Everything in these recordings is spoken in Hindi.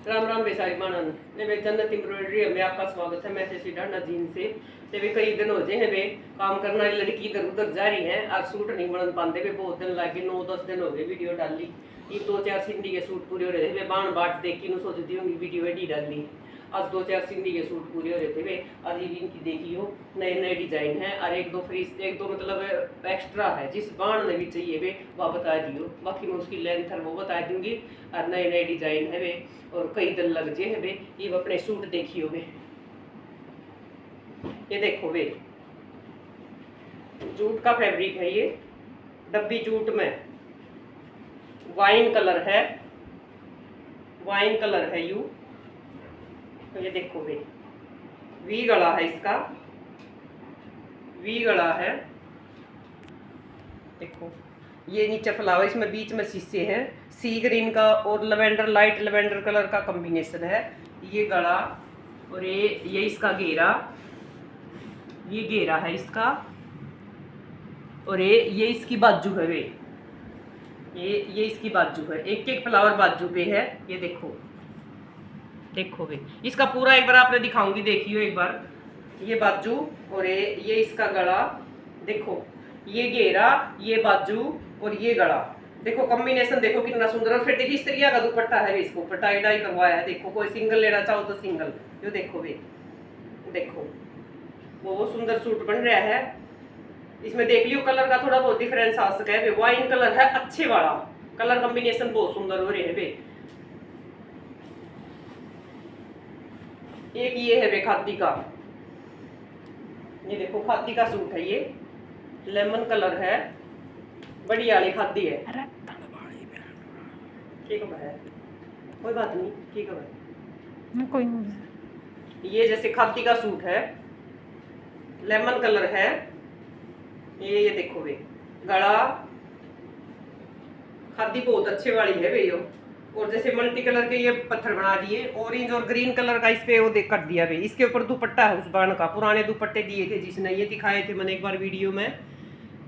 राम राम बेसारी मानन ने वे जन्नत एम्ब्रॉयडरी में आपका स्वागत है। मैं जैसी डांडा जीन से ते वे कई दिन हो जे है वे काम करने वाली लड़की इधर उधर जा रही है और सूट नहीं बन पाते वे बहुत दिन लगे 9-10 दिन हो गए वीडियो डाली ये 2-4 सिंधी के सूट पूरे हो रहे थे वे बाण बाट देख के सोचती होंगी वीडियो एडी डाली आज 2-4 सिंधी के सूट पूरे हो रहे थे वे आज इनकी देखियो नए नए डिजाइन है और एक दो मतलब एक्स्ट्रा है जिस बाण में भी चाहिए वे वह बता दियो बाकी मैं उसकी लेंथ है वो बता दूंगी और नए नए डिजाइन है वे और कई दिन लग जे है वे ये अपने सूट देखियो वे ये देखो वे जूट का फैब्रिक है ये डब्बी जूट में वाइन कलर है यू तो ये देखो वी गला है इसका वी गला है देखो ये नीचे फ्लावर इसमें बीच में शीशे हैं सी ग्रीन का और लवेंडर लाइट लवेंडर कलर का कॉम्बिनेशन है ये गला और ये इसका घेरा ये घेरा है इसका और ये इसकी बाजू है वे ये इसकी बाजू है एक एक फ्लावर बाजू पे है ये देखो वे इसका पूरा एक बार आपने दिखाऊंगी देखियो एक बार ये बाजू और ये इसका गला देखो ये घेरा ये बाजू और ये गला देखो कॉम्बिनेशन देखो कितना सुंदर और फिर देखिए इस तरीके का दुपट्टा है इसको ऊपर टाई डाई करवाया है देखो कोई सिंगल लेना चाहो तो सिंगल ये देखो देखो बहुत सुंदर सूट बन रहा है इसमें देख लियो कलर का थोड़ा बहुत डिफरेंस आ सका है वाइन कलर है अच्छे वाला कलर कॉम्बिनेशन बहुत सुंदर हो रहे है एक ये है वे खादी का ये देखो खादी का सूट है ये लेमन कलर है बड़ी वाली खादी है ठीक है कोई बात नहीं ठीक है कोई नहीं ये जैसे खादी का सूट है लेमन कलर है ये देखो वे गला खादी बहुत अच्छे वाली है भैया और जैसे मल्टी कलर के ये पत्थर बना दिए ऑरेंज और ग्रीन कलर का इस पे वो देख कर दिया भाई इसके ऊपर दुपट्टा है उस बाण का पुराने दुपट्टे दिए थे जिसने ये दिखाए थे मैंने एक बार वीडियो में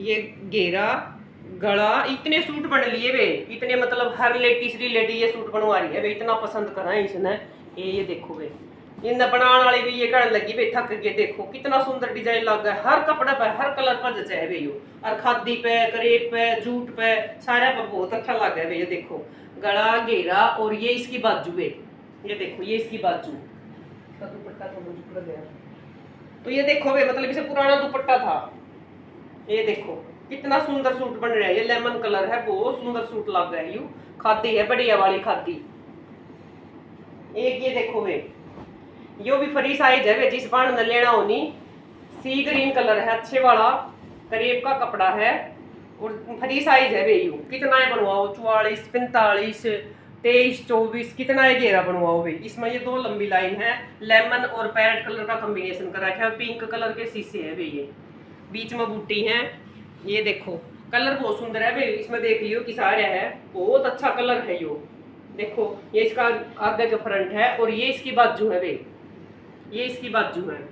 ये घेरा गला इतने सूट बन लिए वे इतने मतलब हर तीसरी लेडी ये सूट बनवा रही है वे इतना पसंद करा है इसने ये देखो वे इन बनाने वाली भी ये कहने लगी भाई थक के देखो कितना सुंदर डिजाइन लग गया हर कपड़े पे हर कलर पर जचा है भैया और खादी पे करेब पे जूट पे सारे पे बहुत अच्छा लग गया भैया देखो गला घेरा और ये इसकी बाजू है ये देखो ये इसकी बाजू इसका दुपट्टा तो मुझे गया तो ये देखो वे मतलब इसे पुराना दुपट्टा था ये देखो कितना सुंदर सूट बन रहा है ये लेमन कलर है बहुत सुंदर सूट लग रहा है यू खादी है बढ़िया वाली खादी एक ये देखो वे यो भी फ्री साइज है वे जिस बाण ने लेना होनी सी ग्रीन कलर है अच्छे वाला करीब का कपड़ा है और फ्री साइज है वे यू कितना है बनवाओ 44 45 23 24 कितना है घेरा बनवाओ वे इसमें ये दो लंबी लाइन है लेमन और पैरेट कलर का कॉम्बिनेशन कर रखा है पिंक कलर के शीशे है वे ये बीच में बूटी है ये देखो कलर बहुत सुंदर है वे इसमें देख लियो कि सारे है बहुत अच्छा कलर है यो देखो ये इसका आगे का फ्रंट है और ये इसकी बाजू है वे ये इसकी बाजू है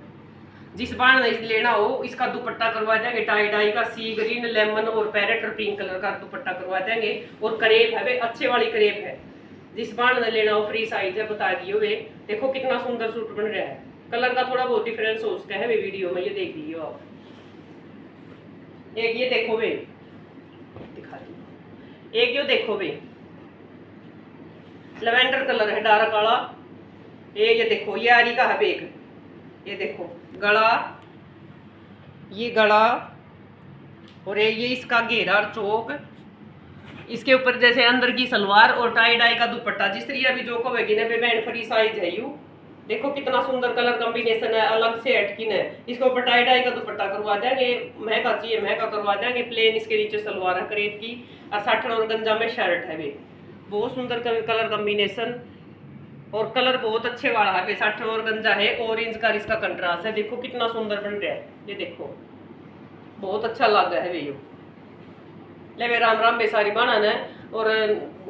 जिस बाण लेना हो इसका दुपट्टा करवा देंगे टाई डाई का सी ग्रीन लेमन और पैरेट और पिंक कलर का दुपट्टा करवा देंगे और करेब है वे अच्छे वाली करेब है जिस बाण लेना हो फ्री साइज है बता दियो वे देखो कितना सुंदर सूट बन रहा है कलर का थोड़ा बहुत डिफरेंस हो उसका है वे वीडियो में ये देख लीजिए आप एक ये देखो वे दिखा दी एक ये देखो वे लवेंडर कलर है डार्क वाला ये देखो ये आरी का है बेग ये देखो गला और ये इसका घेरा और चौक इसके ऊपर जैसे अंदर की सलवार और टाई डाई का दुपट्टा जिस तरीके अभी जो को वेगिन है बैंड फ्री साइज है यू देखो कितना सुंदर कलर कॉम्बिनेशन है अलग से हटकिन है इसके ऊपर टाई डाई का दुपट्टा करवा देंगे महंगा चाहिए महंगा करवा देंगे प्लेन इसके नीचे सलवार है करेब की और साठन और गंजा में शर्ट है वे बहुत सुंदर कलर कॉम्बिनेशन और कलर बहुत अच्छे वाला है साठ और गंजा है ऑरेंज का इसका कंट्रास्ट है देखो कितना सुंदर बन रहा है ये देखो बहुत अच्छा लग रहा है भैया ले राम राम बेसारी बनाना है और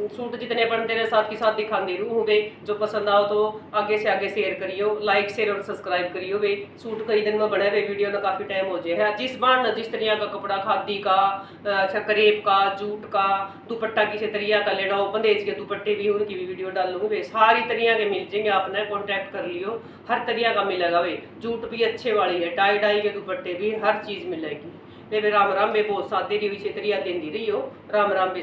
सूट जितने बनते रहे साथ के साथ दिखाती रहूँ वे। जो पसंद आओ तो आगे से आगे शेयर करियो, लाइक शेयर और सब्सक्राइब करियो वे। सूट कई दिन में बने वे वीडियो ना काफ़ी टाइम हो जाए है। जिस बार न जिस तरह का कपड़ा खादी का, अच्छा करेब का, जूट का, दुपट्टा किसी तरह का लेना हो, बंदेज के दुपट्टे भी उनकी भी वीडियो डाल लूँगी वे। सारी तरह के मिल जाएंगे, आपने कॉन्टैक्ट कर लियो, हर तरह का मिलेगा वे। जूट भी अच्छे वाली है, टाई डाई के दुपट्टे भी, हर चीज़ मिलेगी। ले वे राम राम वे बहुत सादे रही हुई तरह देंदी रही हो। राम राम वे।